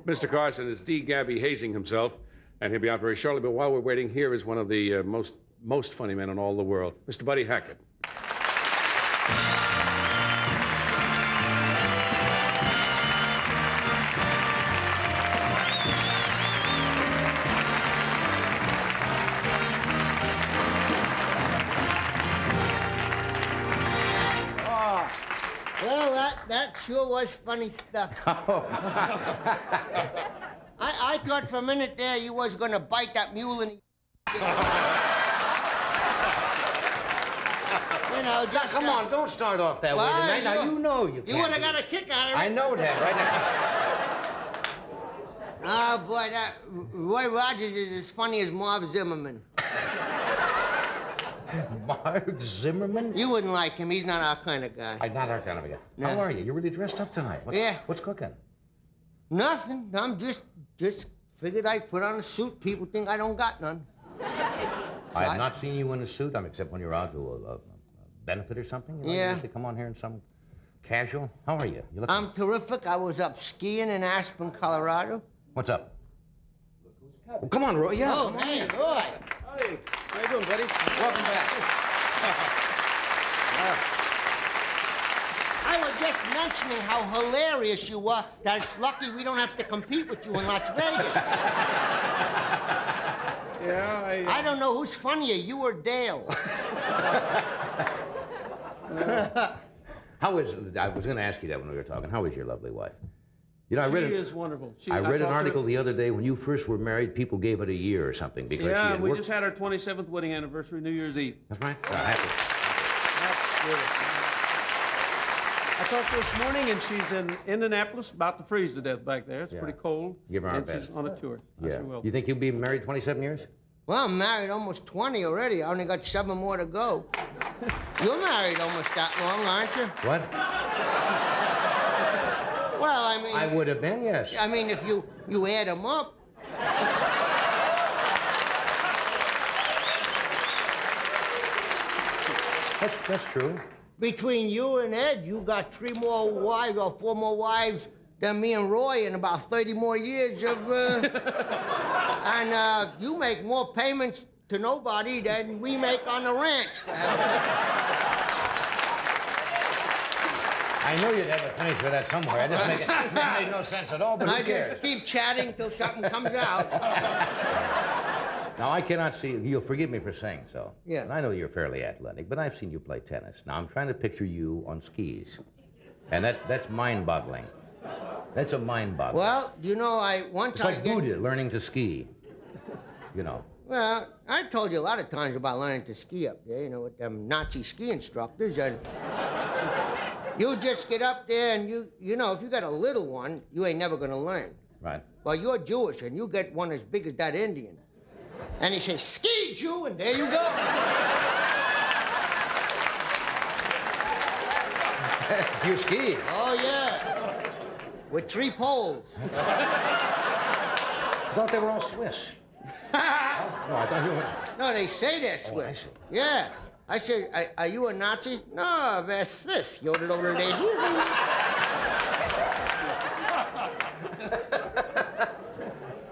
Mr. Carson is D. Gabby hazing himself, and he'll be out very shortly. But while we're waiting, here is one of the most funny men in all the world, Mr. Buddy Hackett. That sure was funny stuff. I thought for a minute there you was gonna bite that mule in the... You know, just... Come on, don't start off that way tonight. Now, you know you can't. You would have got a kick out of it. I know that, right now. Oh, boy, that Roy Rogers is as funny as Marv Zimmerman. Marv Zimmerman? You wouldn't like him. He's not our kind of guy. I'm not our kind of guy. No. How are you? You're really dressed up tonight. What's cooking? Nothing. I'm just figured I'd put on a suit. People think I don't got none. I have not seen you in a suit, except when you're out to a benefit or something. You usually come on here in some casual. How are you? I'm terrific. I was up skiing in Aspen, Colorado. What's up? Well, come on, Roy. Yeah. Oh, hey, Roy. Hey, how you doing, buddy? Welcome back. I was just mentioning how hilarious you were. That it's lucky we don't have to compete with you in Las Vegas. Yeah, I don't know who's funnier, you or Dale. How is... I was going to ask you that when we were talking. How is your lovely wife? You know, She is wonderful. I read an article the other day when you first were married, people gave it a year or something because she had we worked... just had our 27th wedding anniversary, New Year's Eve. That's right. Happy. I talked to her this morning, and she's in Indianapolis, about to freeze to death back there. It's pretty cold. Give her our and best. She's on a tour. Yeah. She will. You think you'll be married 27 years? Well, I'm married almost 20 already. I only got 7 more to go. You're married almost that long, aren't you? What? Well, I mean... I would have been, yes. I mean, if you add them up... That's true. Between you and Ed, you got 3 more wives or 4 more wives than me and Roy in about 30 more years of... And you make more payments to nobody than we make on the ranch. I knew you'd have a finish with that somewhere. I just it made no sense at all, but who cares? I just keep chatting till something comes out. Now, I cannot see... You'll forgive me for saying so. Yeah. And I know you're fairly athletic, but I've seen you play tennis. Now, I'm trying to picture you on skis. And that's mind-boggling. That's a mind-boggling. Well, you know, It's like Buddha learning to ski. You know. Well, I told you a lot of times about learning to ski up there, you know, with them Nazi ski instructors. And you just get up there and you know, if you got a little one, you ain't never gonna learn. Right. Well, you're Jewish and you get one as big as that Indian. And he says, ski, Jew, and there you go. You ski? Oh, yeah. With 3 poles. I thought they were all Swiss. No, I thought you were... No, they say they're Swiss. I see. Yeah. I said, are you a Nazi? No, they're Swiss. Yodel over there.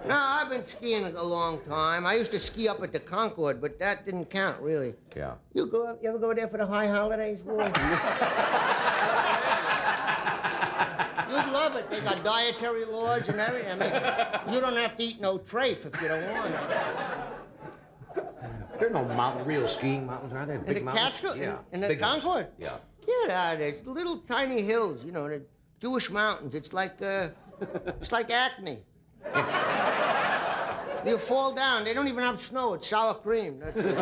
No, I've been skiing a long time. I used to ski up at the Concord, but that didn't count, really. Yeah. You ever go there for the high holidays, boy? You'd love it. They got dietary laws and everything. I mean, you don't have to eat no trafe if you don't want it. There are no real skiing mountains, are there? In Big the mountains? Catskill? Yeah. In the Big ones. Concord? Yeah. Get out of there. It's little tiny hills, you know, the Jewish mountains. It's like Acme. You fall down. They don't even have snow. It's sour cream. That's it.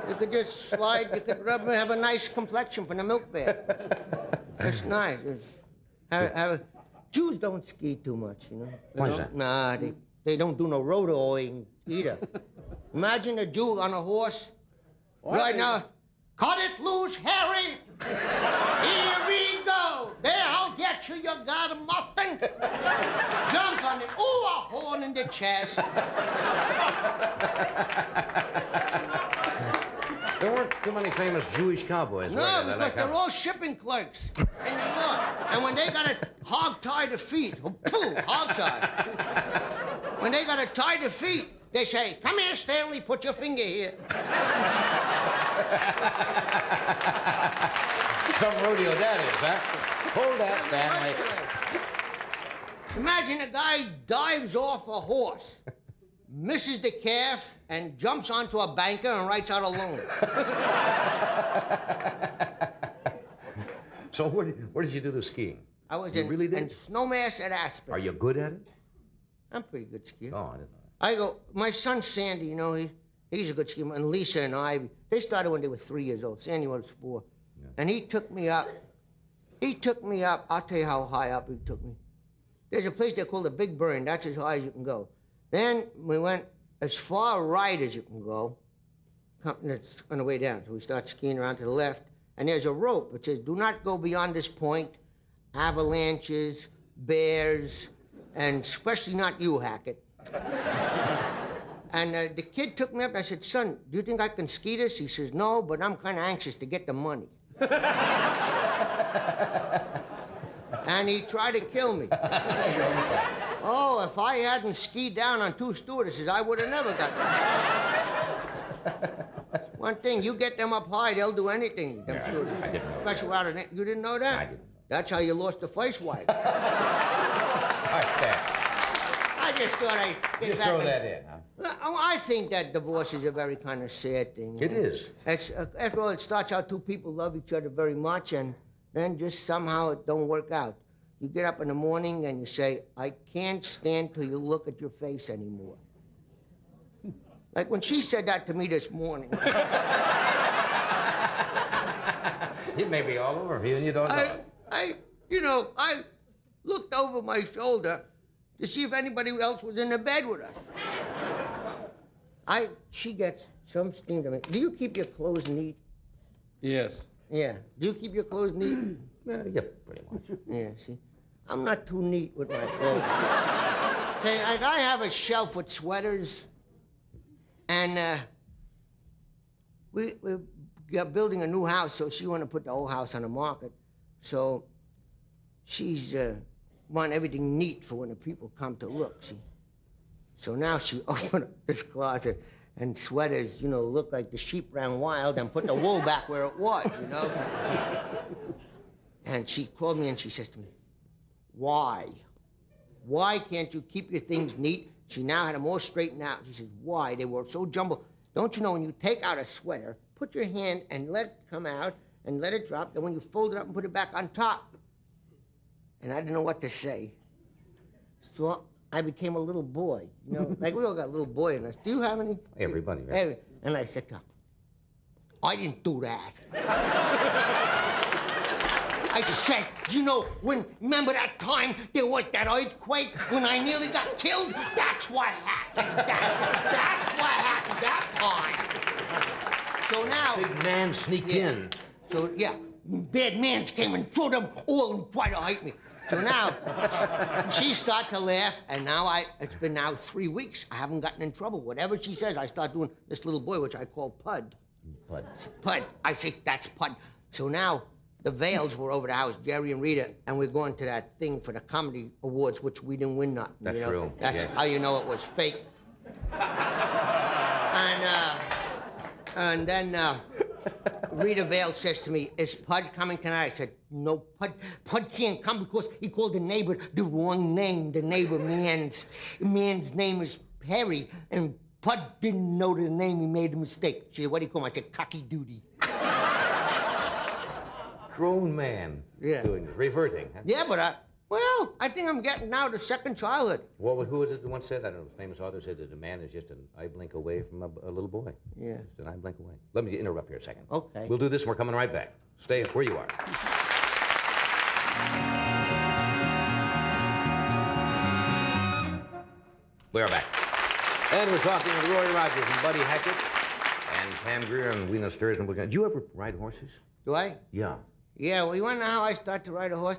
You could just slide. You could have a nice complexion from the milk bath. It's nice. Jews don't ski too much, you know. Why is that? Nah, they don't do no rodeoing either. Imagine a Jew on a horse. What? Right now. Cut it loose, Harry! Here we go! There, I'll get you, you got a Mustang! Jump on it. Ooh, a horn in the chest. There weren't too many famous Jewish cowboys, were No, there? because they're all shipping clerks in New York. And when they got hog-tie the feet. Pooh, hog-tie. When they got to tie the feet, they say, come here, Stanley, put your finger here. Some rodeo that is, huh? Hold that, Stanley. Imagine a guy dives off a horse, misses the calf, and jumps onto a banker and writes out a loan. So where did you do the skiing? I was You in, really did? in Snowmass at Aspen. Are you good at it? I'm a pretty good skier. Oh, I didn't know. I go, my son Sandy, you know, he's a good skier, and Lisa and Ivy, they started when they were 3 years old. Sandy was 4. Yeah. And he took me up. I'll tell you how high up he took me. There's a place they call the Big Burn. That's as high as you can go. Then we went as far right as you can go. It's on the way down. So we start skiing around to the left. And there's a rope. It says, do not go beyond this point. Avalanches, bears, and especially not you, Hackett. And the kid took me up and I said, son, do you think I can ski this? He says, no, but I'm kind of anxious to get the money. And he tried to kill me. Oh, if I hadn't skied down on 2 stewardesses, I would have never got them. One thing, you get them up high, they'll do anything, them stewardesses. I didn't know Especially out of you didn't know that? I didn't know. That's how you lost the first wife. All right, Stan. I just thought I'd get Just back throw and- that in, huh? I think that divorce is a very kind of sad thing. It is. After all, it starts out 2 people love each other very much, and then just somehow it don't work out. You get up in the morning and you say, I can't stand till you look at your face anymore. Like when she said that to me this morning. It may be all over for you and you don't know. I looked over my shoulder to see if anybody else was in the bed with us. She gets some steam to me. Do you keep your clothes neat? Yes. Yeah. Do you keep your clothes neat? Yeah, pretty much. Yeah, see? I'm not too neat with my clothes. Say, like, I have a shelf with sweaters, and we're building a new house, so she wanted to put the old house on the market. So she's want everything neat for when the people come to look, see? So now she opened up this closet, and sweaters, look like the sheep ran wild, and put the wool back where it was, And she called me and she says to me, why? Why can't you keep your things neat? She now had them all straightened out. She says, why? They were so jumbled. Don't you know when you take out a sweater, put your hand and let it come out and let it drop, then when you fold it up and put it back on top. And I didn't know what to say. So I became a little boy, like we all got a little boy in us. Do you have any? Everybody, right? And I said, I didn't do that. I said, remember that time there was that earthquake when I nearly got killed? That's what happened. That's what happened that time. So now... Big man sneaked in. So, yeah, bad mans came and threw them all and tried to hurt me. So now, she started to laugh, and now it's been now 3 weeks. I haven't gotten in trouble. Whatever she says, I start doing this little boy, which I call Pud. Pud. Pud. I say, that's Pud. So now, the Vales were over the house, Jerry and Rita, and we're going to that thing for the comedy awards, which we didn't win nothing. That's true. That's how you know it was fake. And then Rita Vale says to me, is Pud coming tonight? I said, no, Pud can't come because he called the neighbor the wrong name. The neighbor man's name is Perry, and Pud didn't know the name. He made a mistake. She said, what do you call him? I said, Cocky Duty. Grown man doing this, reverting. Huh? Yeah, but I think I'm getting now to second childhood. Who was it that once said, I don't know, a famous author said that a man is just an eye blink away from a little boy. Yeah. Just an eye blink away. Let me interrupt here a second. Okay. We'll do this and we're coming right back. Stay where you are. We are back. And we're talking with Roy Rogers and Buddy Hackett and Pam Grier and Weena Sturgeon. Do you ever ride horses? Do I? Yeah. Yeah, well, you want to know how I started to ride a horse?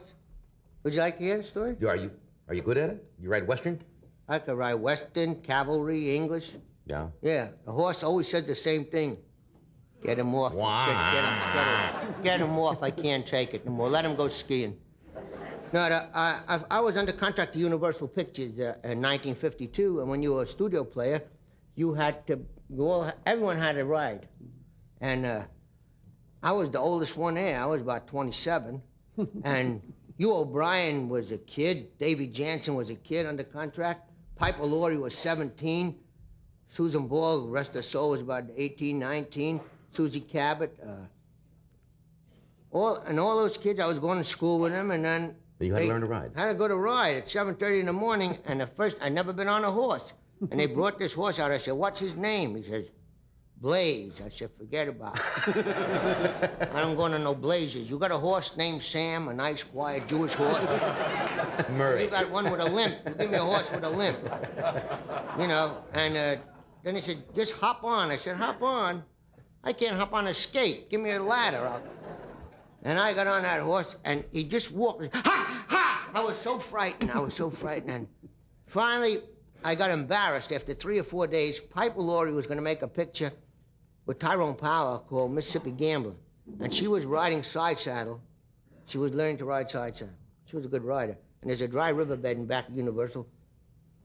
Would you like to hear the story? Are you good at it? You ride Western? I could ride Western, cavalry, English. Yeah. Yeah, the horse always says the same thing. Get him off. Get him off. I can't take it no more. Let him go skiing. No, I was under contract to Universal Pictures in 1952, and when you were a studio player, you had to go. Everyone had a ride, and I was the oldest one there. I was about 27, and Hugh O'Brien was a kid. Davy Jansen was a kid under contract. Piper Laurie was 17. Susan Ball, the rest of her soul, was about 18, 19. Susie Cabot. All those kids, I was going to school with them, and then... But you had to learn to ride. I had to go to ride at 7:30 in the morning, and I'd never been on a horse. And they brought this horse out. I said, what's his name? He says, Blaze. I said, forget about it. I don't go to no blazes. You got a horse named Sam, a nice, quiet Jewish horse? Murray. You got one with a limp. You give me a horse with a limp. You know, and then he said, just hop on. I said, hop on? I can't hop on a skate. Give me a ladder. And I got on that horse, and he just walked. Ha! Ha! I was so frightened. And finally, I got embarrassed. After 3 or 4 days, Piper Laurie was going to make a picture with Tyrone Power called Mississippi Gambler. And she was riding side saddle. She was learning to ride side saddle. She was a good rider. And there's a dry riverbed in back of Universal.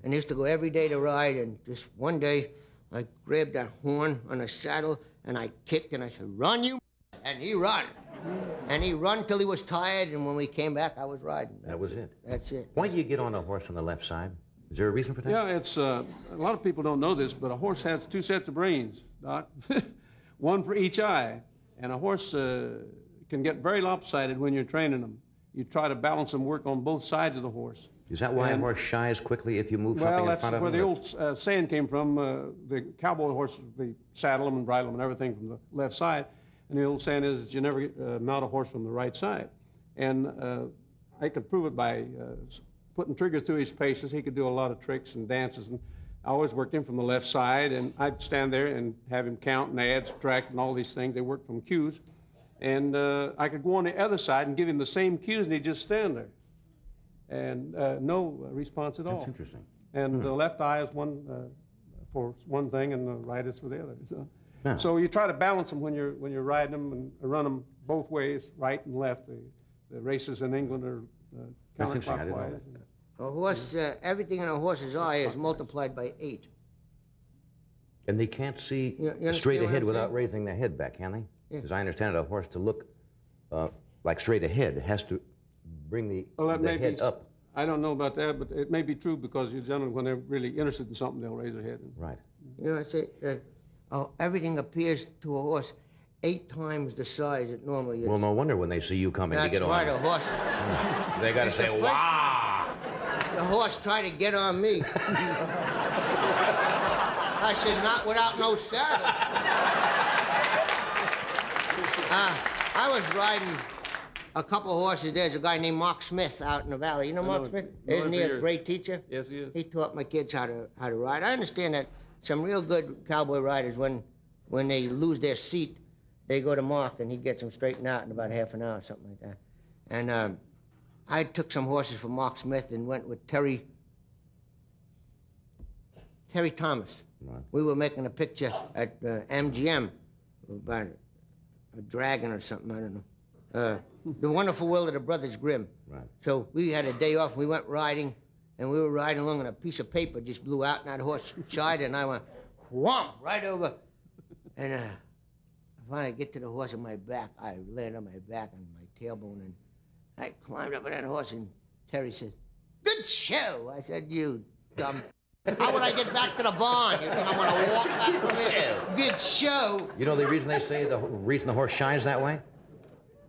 And I used to go every day to ride. And just one day, I grabbed that horn on a saddle, and I kicked, and I said, run, you. And he run. And he run till he was tired, and when we came back, I was riding. That was it. That's it. Why do you get on a horse on the left side? Is there a reason for that? Yeah, it's a lot of people don't know this, but a horse has 2 sets of brains, Doc. One for each eye. And a horse can get very lopsided when you're training them. You try to balance them, work on both sides of the horse. Is that why a horse shies quickly if you move something in front of him? Well, that's where the old saying came from. The cowboy horse, they saddle them and bridle them and everything from the left side. And the old saying is that you never mount a horse from the right side. And I could prove it by putting triggers through his paces. He could do a lot of tricks and dances. And I always worked him from the left side, and I'd stand there and have him count and add, subtract, and all these things. They work from cues. And I could go on the other side and give him the same cues, and he'd just stand there. And no response at all. That's interesting. And the left eye is one for one thing, and the right is for the other. Yeah. So you try to balance them when you're riding them and run them both ways, right and left. The races in England are counterclockwise. A horse, everything in a horse's eye is multiplied by 8. And they can't see You straight understand what ahead I'm without saying? raising their head back, can they? Yeah. Because I understand that a horse to look like straight ahead has to bring the head up. I don't know about that, but it may be true because you generally, when they're really interested in something, they'll raise their head. Right. You know, I say, everything appears to a horse 8 times the size it normally is. Well, no wonder when they see you coming to That's get right, on. a horse. They got to It's say, the first- wow! The horse tried to get on me. I said, not without no saddle. I was riding a couple of horses. There's a guy named Mark Smith out in the valley. You know Mark Smith? Isn't he a great teacher? Yes, he is. He taught my kids how to ride. I understand that some real good cowboy riders, when they lose their seat, they go to Mark, and he gets them straightened out in about half an hour or something like that. And I took some horses from Mark Smith and went with Terry Thomas. Right. We were making a picture at MGM about a dragon or something, I don't know. The Wonderful World of the Brothers Grimm. Right. So we had a day off, we went riding, and we were riding along, and a piece of paper just blew out, and that horse shied, and I went whomp right over. And I finally get to the horse on my back. I landed on my back on my tailbone, and I climbed up on that horse, and Terry says, "Good show." I said, "You dumb. How would I get back to the barn? You think I'm going to walk back from here? Good show." You know the reason they say the reason the horse shines that way?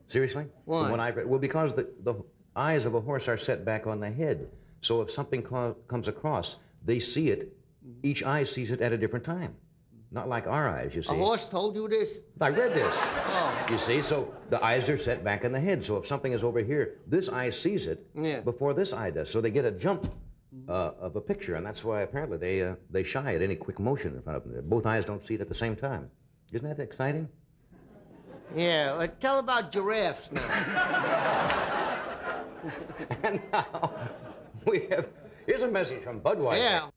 Seriously? Why? From what I've read. Well, because the eyes of a horse are set back on the head. So if something comes across, they see it. Each eye sees it at a different time. Not like our eyes, you see. A horse told you this? I read this. Oh. You see, so the eyes are set back in the head. So if something is over here, this eye sees it before this eye does. So they get a jump of a picture, and that's why apparently they shy at any quick motion in front of them. Both eyes don't see it at the same time. Isn't that exciting? Yeah, well, tell about giraffes now. And now, here's a message from Budweiser. Yeah.